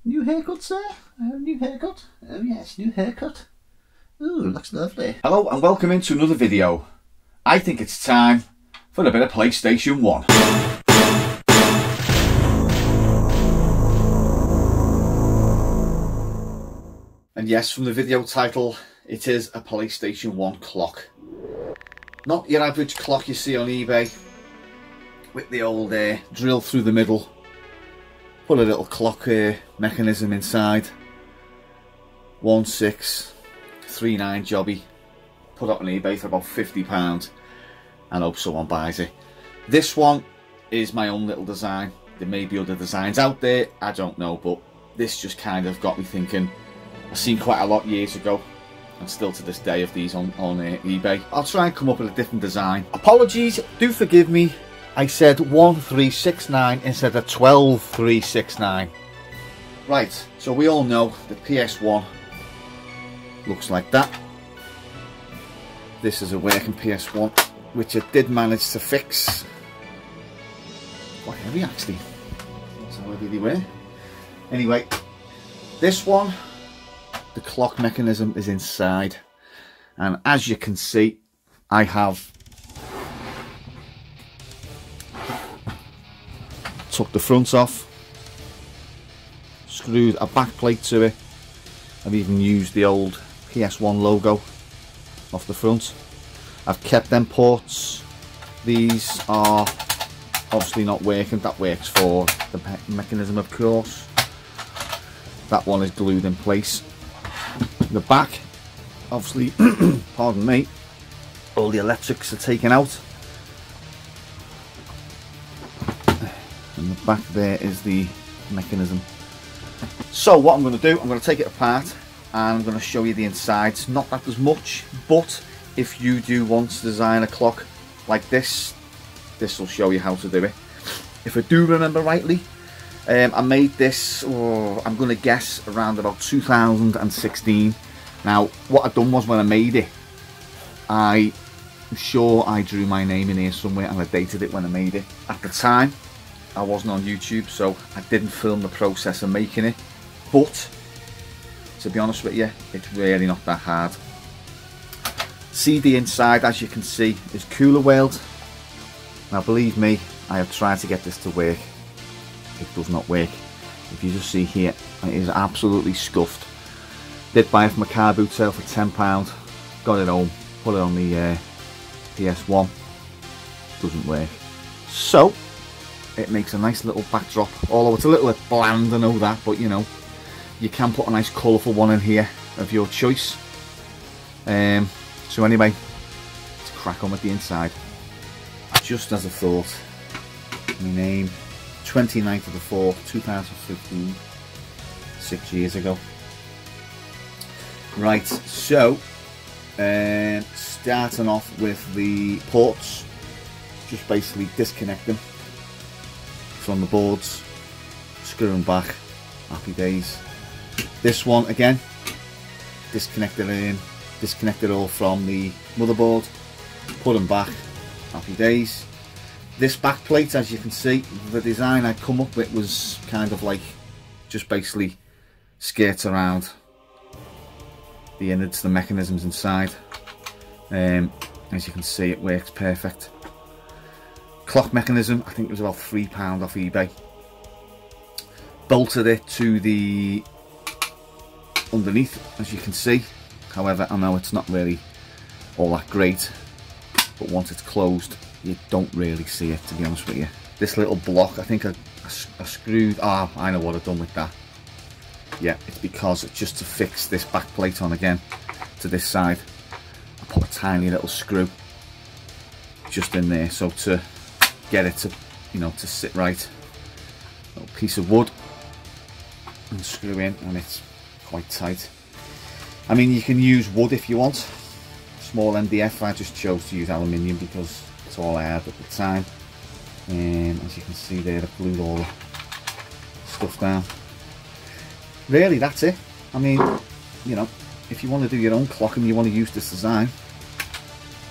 New haircut, sir? New haircut? Oh yes, new haircut. Ooh, looks lovely. Hello and welcome into another video. I think it's time for a bit of PlayStation 1. And yes, from the video title, it is a PlayStation 1 clock. Not your average clock you see on eBay with the old drill through the middle. Put a little clock mechanism inside. 1639 jobby. Put it on eBay for about £50 and hope someone buys it. This one is my own little design. There may be other designs out there, I don't know, but this just kind of got me thinking. I've seen quite a lot years ago and still to this day of these on eBay. I'll try and come up with a different design. Apologies, do forgive me. I said 1369 instead of 12369. Right, so we all know the PS1 looks like that. This is a working PS1, which I did manage to fix. Quite heavy actually. That's how heavy they were. Anyway, this one, the clock mechanism is inside, and as you can see, I have took the front off, screwed a back plate to it. I've even used the old PS1 logo off the front. I've kept them ports. These are obviously not working. That works for the mechanism, of course. That one is glued in place. The back, obviously, pardon me, all the electrics are taken out. And the back there is the mechanism. So what I'm going to do, I'm going to take it apart and I'm going to show you the insides. Not that there's much, but if you do want to design a clock like this, this will show you how to do it. If I do remember rightly, I made this, I'm going to guess, around about 2016. Now, what I've done was when I made it, I'm sure I drew my name in here somewhere and I dated it when I made it. At the time, I wasn't on YouTube, so I didn't film the process of making it. But, to be honest with you, it's really not that hard. CD inside, as you can see, is Cooler World. Now, believe me, I have tried to get this to work. It does not work. If you just see here, it is absolutely scuffed. Did buy it from a car boot sale for £10. Got it home, put it on the PS1. Doesn't work. So, it makes a nice little backdrop, although it's a little bit bland, I know that, but you know, you can put a nice colourful one in here of your choice. So anyway, let's crack on with the inside. Just as a thought, my name, 29th of the 4th, 2015, 6 years ago. Right, so, starting off with the ports, just basically disconnect them from the boards, screw them back, happy days. This one again, disconnect it all from the motherboard, put them back, happy days. This back plate, as you can see, the design I'd come up with was kind of like just basically skirts around the innards, the mechanisms inside. As you can see, it works perfect. Clock mechanism, I think it was about £3 off eBay. Bolted it to the underneath, as you can see. However, I know it's not really all that great, but once it's closed, you don't really see it, to be honest with you. This little block, I think I screwed, I know what I've done with that. Yeah, it's because it's just to fix this back plate on again to this side. I put a tiny little screw just in there, so to get it to, you know, to sit right. A little piece of wood and screw in, and it's quite tight. I mean, you can use wood if you want. Small MDF, I just chose to use aluminium because it's all I had at the time. And as you can see there, I've glued all the stuff down. Really, that's it. I mean, you know, if you want to do your own clock and you want to use this design,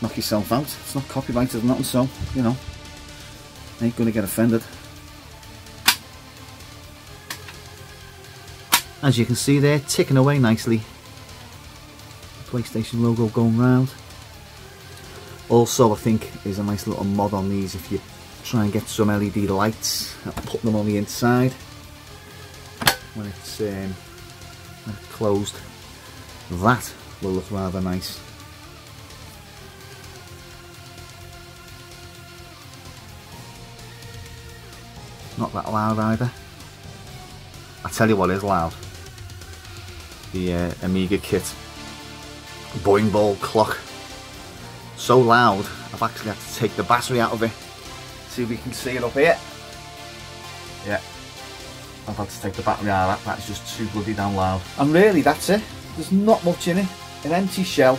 knock yourself out. It's not copyrighted or nothing, so, you know, ain't gonna get offended. as you can see there, ticking away nicely. The PlayStation logo going round. Also, I think there's a nice little mod on these if you try and get some LED lights. I'll put them on the inside when it's closed. That will look rather nice. Not that loud either. I tell you what is loud. The Amiga kit boing ball clock. So loud I've actually had to take the battery out of it. See if we can see it up here. Yeah, I've had to take the battery out of that. That's just too bloody damn loud. And really that's it. There's not much in it. An empty shell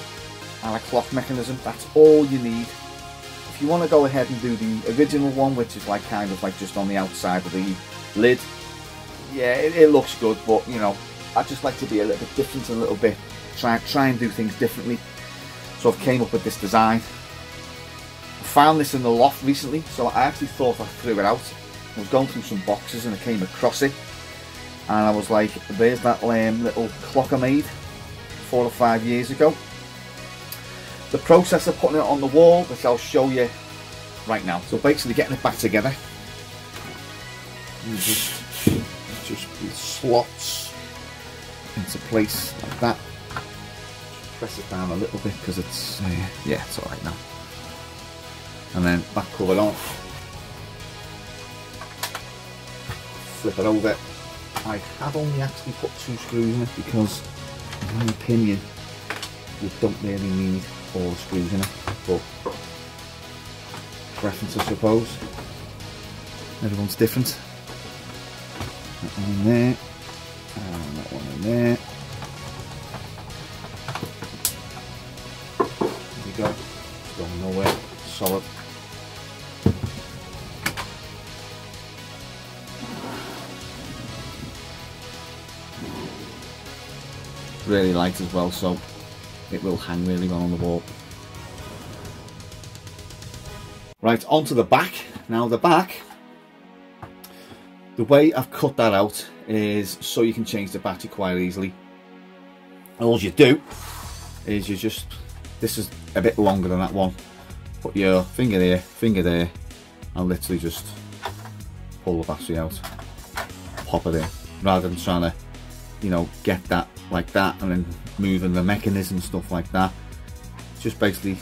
and a clock mechanism. That's all you need. If you want to go ahead and do the original one, which is like kind of like just on the outside of the lid, yeah, it looks good, but you know, I just like to be a little bit different, a little bit try and do things differently. So I've came up with this design. I found this in the loft recently, so I actually thought I threw it out. I was going through some boxes and I came across it, and I was like, there's that little clock I made 4 or 5 years ago. The process of putting it on the wall, which I'll show you right now. So basically getting it back together, you just with slots into place like that. Just press it down a little bit because it's yeah, it's all right now. And then back cover on. Flip it over. I have only actually put 2 screws in it because, in my opinion, you don't really need all the screws in it, but preference I suppose. Everyone's different. That one in there, and that one in there. There we go. It's going nowhere. Solid. Really light as well, so it will hang really well on the wall. Right, onto the back. Now the back, the way I've cut that out is so you can change the battery quite easily. All you do is you just, this is a bit longer than that one, put your finger there, and literally just pull the battery out, pop it in, rather than trying to, you know, get that like that and then moving the mechanism, stuff like that. Just basically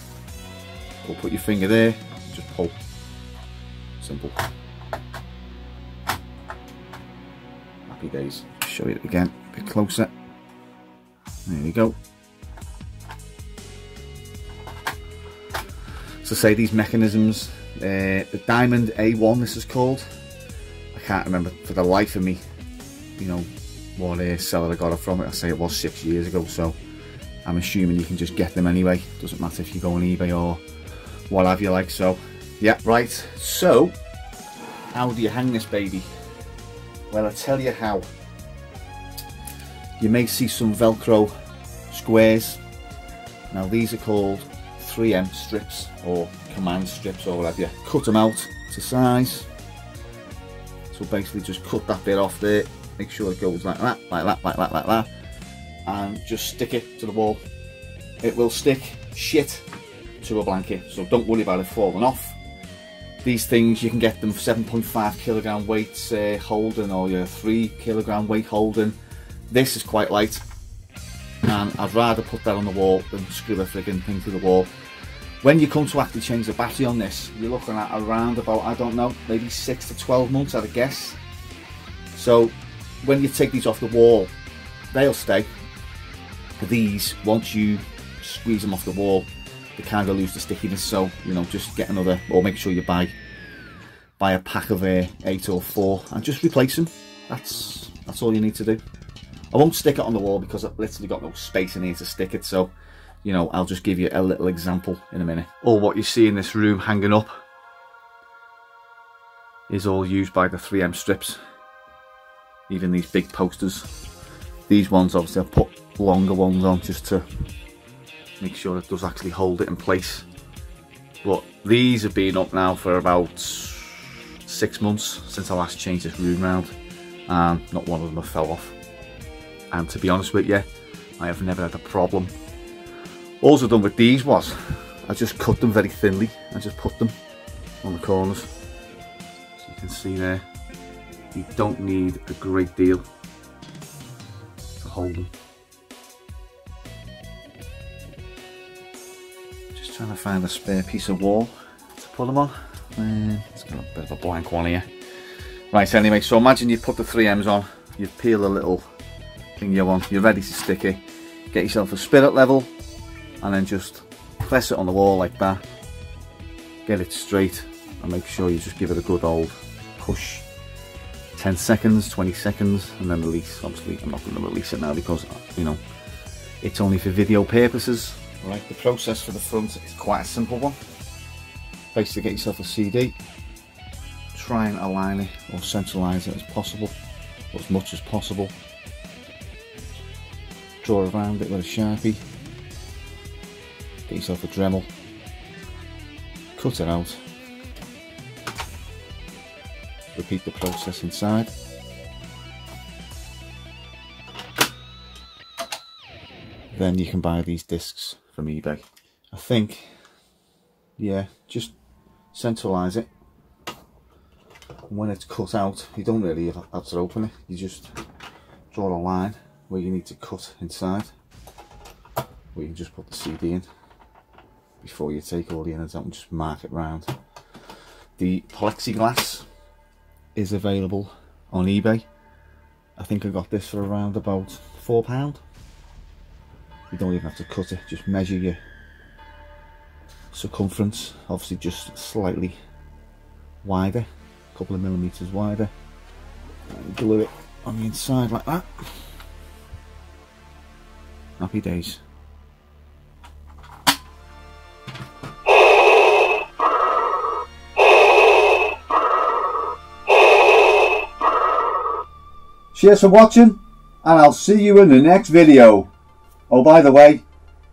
put your finger there, just pull. Simple. Happy days. Show you it again, a bit closer. There you go. So say these mechanisms, the Diamond A1 this is called. I can't remember for the life of me, you know, what seller I got it from. I say it was 6 years ago, so I'm assuming you can just get them anyway. Doesn't matter if you go on eBay or what have you like. So yeah, right, so how do you hang this baby? Well, I tell you how. You may see some Velcro squares. Now these are called 3M strips or command strips or whatever. Cut them out to size. So basically just cut that bit off there, make sure it goes like that, like that, like that, like that, and just stick it to the wall. It will stick shit to a blanket, so don't worry about it falling off. These things, you can get them for 7.5 kilogram weights holding, or your 3 kilogram weight holding. This is quite light, and I'd rather put that on the wall than screw a friggin' thing through the wall. When you come to actually change the battery on this, you're looking at around about, I don't know, maybe 6 to 12 months, I'd guess. So when you take these off the wall, they'll stay. These, once you squeeze them off the wall, they kind of lose the stickiness. So, you know, just get another, or make sure you buy a pack of 8 or 4 and just replace them. That's all you need to do. I won't stick it on the wall because I've literally got no space in here to stick it, so, you know, I'll just give you a little example in a minute. All what you see in this room hanging up is all used by the 3M strips. Even these big posters. These ones, obviously, I've put longer ones on just to make sure it does actually hold it in place. But these have been up now for about 6 months since I last changed this room round, and not one of them have fell off. and to be honest with you, I have never had a problem. All I've done with these was I just cut them very thinly. I just put them on the corners, so you can see there. You don't need a great deal to hold them. Just trying to find a spare piece of wall to put them on. It's got a bit of a blank one here. Right, anyway, so imagine you put the 3Ms on, you peel a little thing you want, you're ready to stick it, get yourself a spirit level, and then just press it on the wall like that, get it straight, and make sure you just give it a good old push. 10 seconds, 20 seconds, and then release. Obviously, I'm not going to release it now because, you know, it's only for video purposes. Right, the process for the front is quite a simple one. Basically, get yourself a CD, try and align it or centralise it as possible, or as much as possible. Draw around it with a Sharpie, get yourself a Dremel, cut it out, repeat the process inside. Then you can buy these discs from eBay. I think, yeah, just centralise it. And when it's cut out, you don't really have to open it, you just draw a line where you need to cut inside, where you can just put the CD in before you take all the innards out and just mark it round. The plexiglass is available on eBay. I think I got this for around about £4. You don't even have to cut it, just measure your circumference, obviously just slightly wider, a couple of millimeters wider, and glue it on the inside like that. Happy days. Cheers for watching, and I'll see you in the next video. Oh, by the way,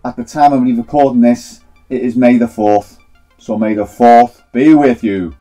at the time of me recording this, it is May the 4th. So may the 4th be with you.